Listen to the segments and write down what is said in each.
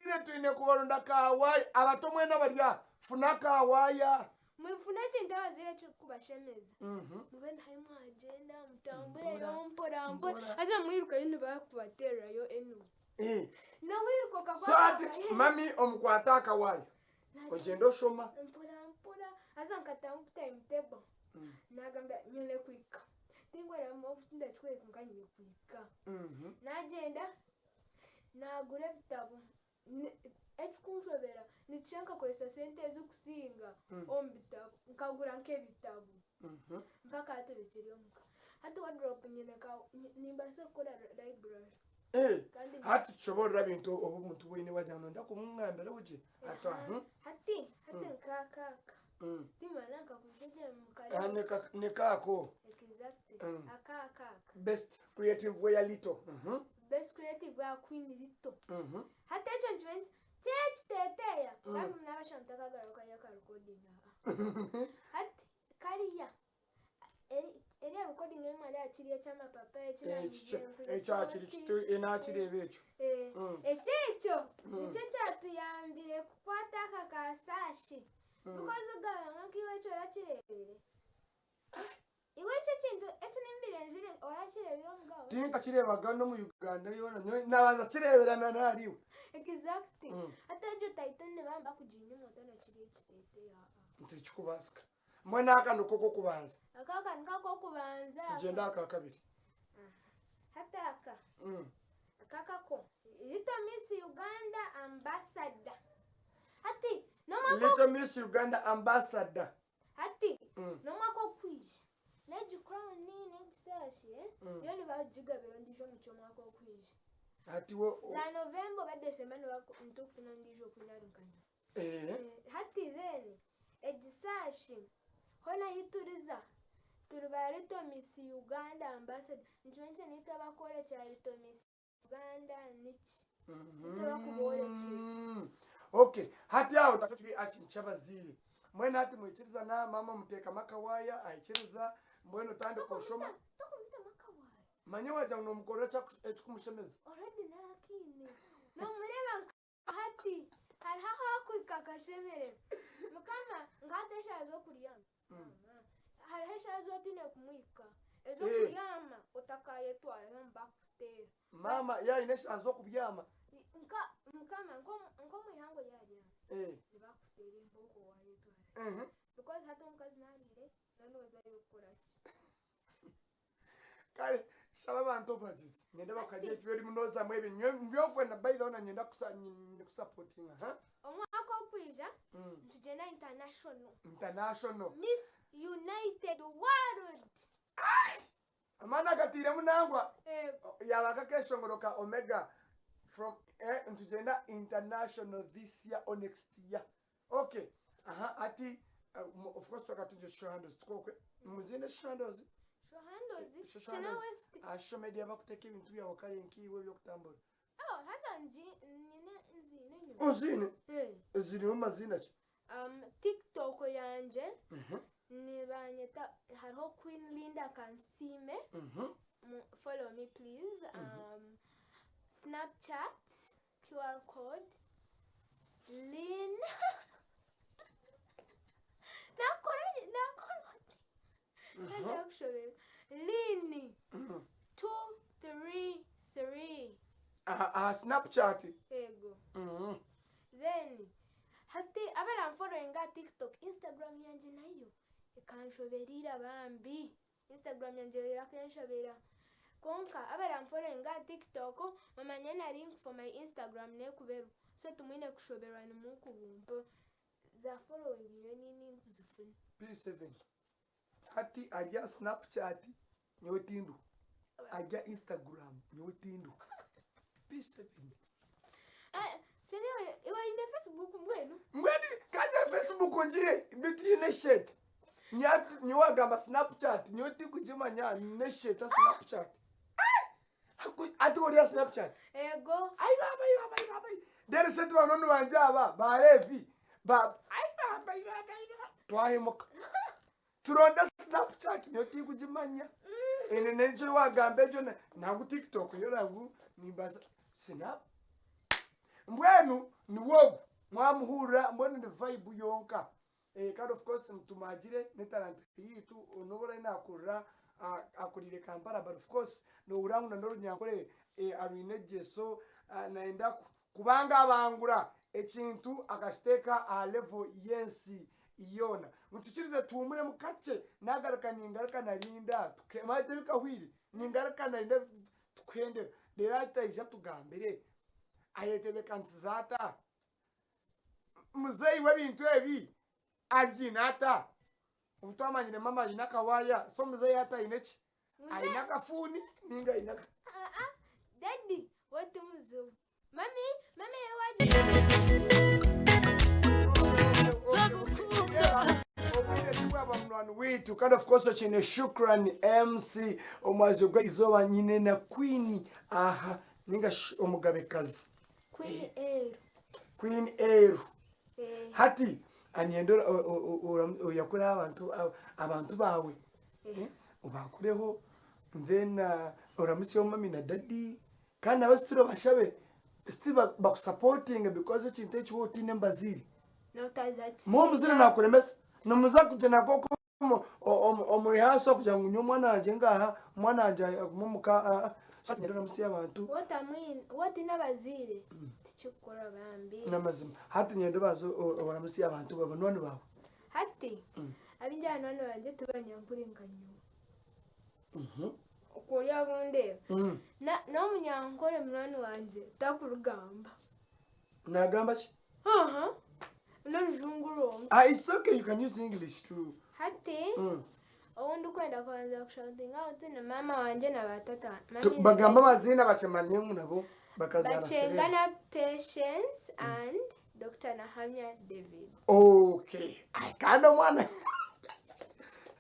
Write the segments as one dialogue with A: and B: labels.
A: ile tuine kubalonda kawaya abatomwe n'abarya funa kawaya
B: mwifuna kintu abazire kubashemeza mubena hayi mwagenda mutambure yompora mpora aza mwiruka yinu bakubatera yo enu na wiruka kakwa
A: so ati mami omukwata kawaya kugenda oshoma
B: mpora aza nkatamu time table nagamba nyole kwika tingwera mufunda chwe kunganye kwika nagenda nagure bitabo echikunshobera nichenka kwesa sente ezikusinga ombitabo nkagura nk'ebitabo mpaka aturekere omuka hati wardrobe nyine ka nimbase kola library
A: hati tushobora bintu obumuntu bwine wajana ndakumwambira uje
B: hati nkakaka timana kakujeje mukale
A: nekako
B: exactly akaka
A: best creative way a little
B: best creative way queen little hati echo nchwenzi church teteya ngamu nabashantaka garuka ya recording hati kariya eri recording emali akiriye chama papa
A: echo akiri kitu enakirebecho
B: echo tuyambire kukwata akasashi because ganga kiwe cyo rakirebere iwe cyo kintu echo nimbire njire orakirebire omugabo
A: tinka kirebaga no mu Uganda yona nabaza kireberana nariwe
B: exactly atajo titan ne bamba kujinye motana kiri kitete ya
A: ntikubasika mwana akano koko kubanza
B: akaka nkako kubanza
A: tugenda akakabiri
B: hataka akaka ko Little Miss Uganda ambassador hati
A: Little Miss Uganda ambassador
B: hati nomako kwije neji crown ni negisashi yoni bajiga berondisho mucho mwako kwije
A: hati wo
B: za November ba December wako mtukufuna ndisho kwinarunkanya hati then egisashi hona hituriza turuba Little Miss Uganda ambassador njwenze nitaba kole cha Little Miss Uganda nichi nitaba kubole chi
A: okay hati hao tatuki achinchabazi mwena hati mwechiriza na mama muteka makawaya aichiriza mweno tande koshoma
B: tokumita makawaya
A: manyewa ja no mukoro cha ekumushemeza
B: already nakini no mureba hati haraha kwikakashemere mukama ngatesha zo kuriyama harahesha zo tine kumwika ezo kuriyama utakaye twara mbakutera
A: mama ya inesha zo kubyama
B: mukama nko muyango yari bakutera imboko waye twara because hata mukazi narire nanoza yokoraki
A: kale shala bantu bagize ngenda bakaje tweri munoza mwebe nbyokwe na by the way ngenda kusupporting
B: omwako kwija tujena international Miss United World
A: amana gatire munangwa yabaka keshongoroka Omega from tujena international this year or next year okay ati of course tukatuje shohandos tukokwe muzine shohandos asho media bakuteka ibintu bya wakari nkiwe byo kutambura
B: hata nzine
A: ziri mu mazina ki
B: TikTok yanje nibanyeta hariho Queen Linda Kansime follow me please Snapchat QR code Lin Lini 233
A: Snapchat
B: ego then hati abara following TikTok Instagram yanje nayo ikanshoberira bambi Instagram yanje irakenshobera konka abara following TikTok mama nyana link for my Instagram ne kuberu so tumwine kushobera ni mukubumpo za following nini kuzifuna
A: P7 hati ajya Snapchat nyotindu ajya Instagram nyotindu P7
B: Seniwe iwa ine Facebook
A: mwedi kanya Facebook nje biti ne shit nyawagamba Snapchat nyoti kujimanya ne shit Snapchat ati ori Snapchat
B: ego
A: ai baba dere setu banono banje aba barevi ai baba twahemoka turonda Snapchat nyoti kujimanya ene nejo wagambe jo na TikTok yo rangu nimbaza Snap mbwenu ni wogu mwamuhura mbwenu ni vibe yonka kind of course mtumagire ne talent yitu onobora inakorera akurire Kampala but of course no urangu na ndoro nyankore arinejeso naenda kubanga abangura ekintu akasteka a level yensi iyona mutuchirize tumure mukache nagaraka ningaraka narinda tukemate bikahwiri ningaraka narinda tukwende derata ija tugambere ayetebe kansizata muzei webintu ebi abyinata utamanyire mama inaka waya so muzei ata inechi ainaka funi ninga inaka
B: daddy what muzo mami
A: wetu kind of course chine shukran MC omwazo gwa izoba nyine na Queen aha ninga omugabekazi Queen Eru hati aniendora yakora abantu bawe ubakureho then uramusi yo mami na daddy kana abastiro bashabe still bakusupporting because chintu echo tine mbaziri
B: no tazati
A: mo muzira nakuremesa no muzakujana koko omurihaso kugira ngo nyomwana anje ngaha mwana anje agumumuka sati ndero namusi y'abantu
B: what inabazire tichukora bambi
A: namazima hati nyendo bazo baramusi y'abantu babanwane bawe
B: hati abinjana none banje tubanyankuringanyo okoya gonde na munyankore mwana wanje takurugamba
A: nagamba ki
B: no rujunguro
A: it's okay you can use English too
B: hati ondo kwenda kwanza kushotinga uti na mama wanje na batata
A: bagamba mazina bacemanye nabo bakazana
B: bachengana Patience and Dr. Nahamya David.
A: Okay kanda mwana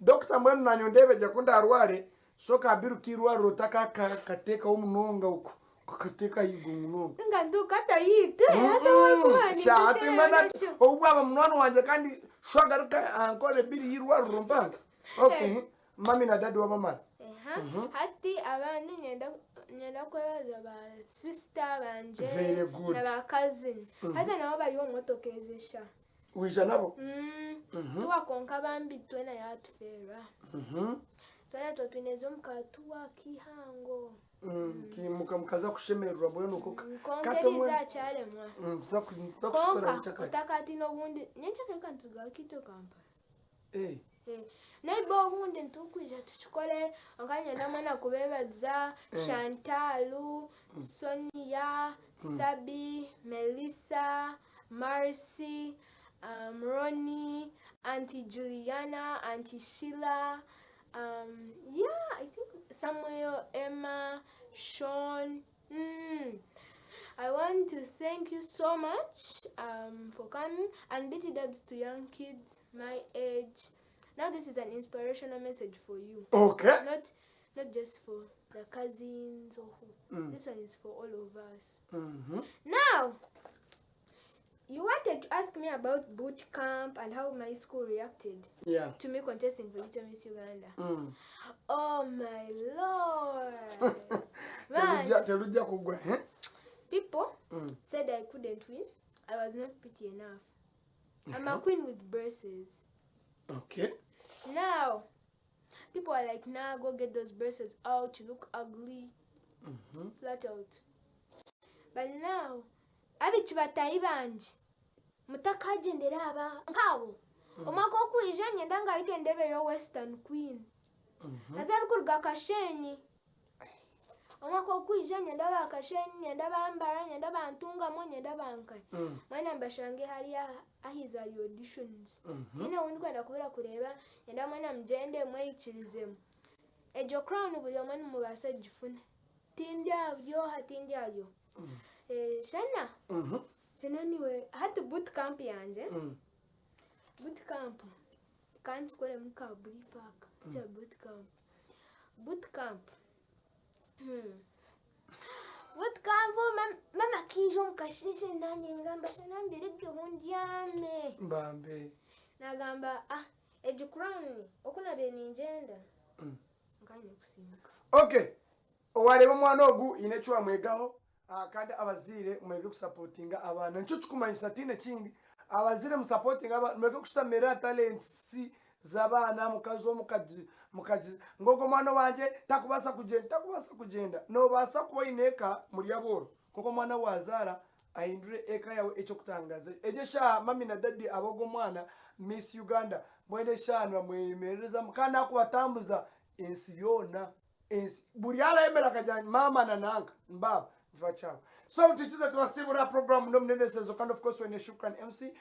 A: Dr. Mwenu nanyondebe jakunda arware soka abiru kirwaro taka kateka umunonga uko kateka yigungu
B: ngandu kata yite hata wako
A: shati mana obwa mwana wanje kandi shwagarika ankole biri yirwaro rumpanga okay mami na dadi wa mama
B: hati abandi nyenda kwebaza ba sister banje
A: na
B: ba cousin haza nabo bari omotokezesha
A: wija nabo
B: tuwakonka bambi twena yatufera twena twineze mukatuwa kihango
A: kimuka mukaza kushemerura mbone nuko
B: kato za cyale mwa
A: zakushikora nchaka
B: utakati no bundi nyenchaka kantuga kito Kampala naibo bundi ntukwija tuchikole anganya ndamana kubebaza Chantalu Sonia Sabi Melissa Marcy Ronnie Auntie Juliana Auntie Sheila yeah I think Samuel Emma Sean I want to thank you so much for coming and BT dubs to young kids my age. Now this is an inspirational message for you.
A: Okay.
B: Not just for the cousins or who. This one is for all of us. Now, you wanted to ask me about boot camp and how my school reacted to me contesting for Little Miss Uganda. Oh my Lord. Man, people said I couldn't win. I was not pretty enough. I'm a queen with braces.
A: Okay.
B: Now, people are like, nah, go get those braces out. You look ugly. Flat out. But now, abichibatai banje. Mutakaje nderaba nkabo. Omako kwijanye ndangarike ndebe yo Western Queen. Azari kurga kashenyi. Omako kwijanye ndaba kashenyi ndaba ambara ndaba antunga monye ndaba ankai. Mwana mbashange hari ahiza auditions. Ina wundi kwenda kubira kureba ndaba mwana mjende mweyikirizemo. Ejo crown buyo mwana mubasa gifune. Tindya byo hatindya byo. Shana. Anyway, I had to boot camp yanje. Boot camp. Can't call him ka briefak. It's a boot camp. Boot camp. Boot camp mama kijo mkashishe nani ngamba shana mbirige hundiame.
A: Mbambe.
B: Nagamba ejo crown okuna beni njenda. Nganye kusimuka.
A: Okay. Owareba mwana ogu inechwa mwegaho kandi abazire mwege kusupportinga abana nico kikumanyisa tine kindi abazire musupportinga abana mwege kushitamira talent si zabana mukazi ngogo mwana wanje takubasa kugenda no basa kubaineka muri yaboro kuko mwana wazara ahindure eka yawe echo kutangaza ejesha mami na dadi abogo mwana Miss Uganda mwene shanu mwemereza mukana kubatambuza ensi yona ensi buriala emera kajanya mama na nanga mbaba Vachao. So mtitiza tuwasibura program Omuneneserezo, and of course when Shukran MC